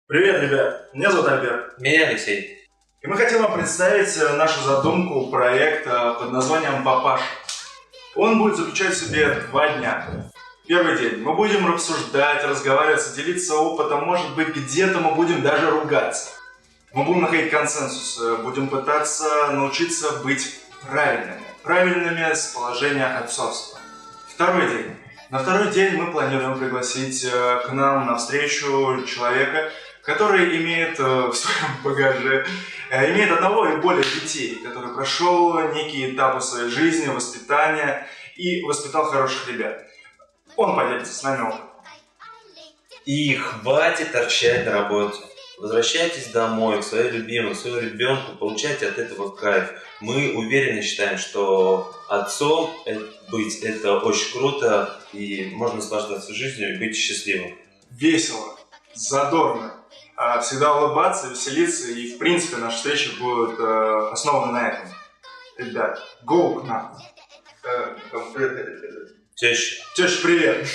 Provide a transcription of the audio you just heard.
Привет, ребят! Меня зовут Альберт. Меня Алексей. И мы хотим вам представить нашу задумку, проект под названием «Папаша». Он будет заключать в себе 2 дня. Первый день мы будем обсуждать, разговаривать, делиться опытом, может быть, где-то мы будем даже ругаться. Мы будем находить консенсус, будем пытаться научиться быть правильными с положения отцовства. Второй день. На второй день мы планируем пригласить к нам на встречу человека, который имеет в своем багаже, имеет одного или более детей, который прошел некие этапы своей жизни, воспитания и воспитал хороших ребят. Он поделится с нами опытом. И хватит торчать на работе. Возвращайтесь домой к своей любимой, к своему ребенку, получайте от этого кайф. Мы уверенно считаем, что отцом быть это очень круто, и можно наслаждаться жизнью и быть счастливым. Весело, задорно, всегда улыбаться, веселиться, и в принципе наши встречи будут основаны на этом. Ребят, go к нам. Теща. Теща, привет!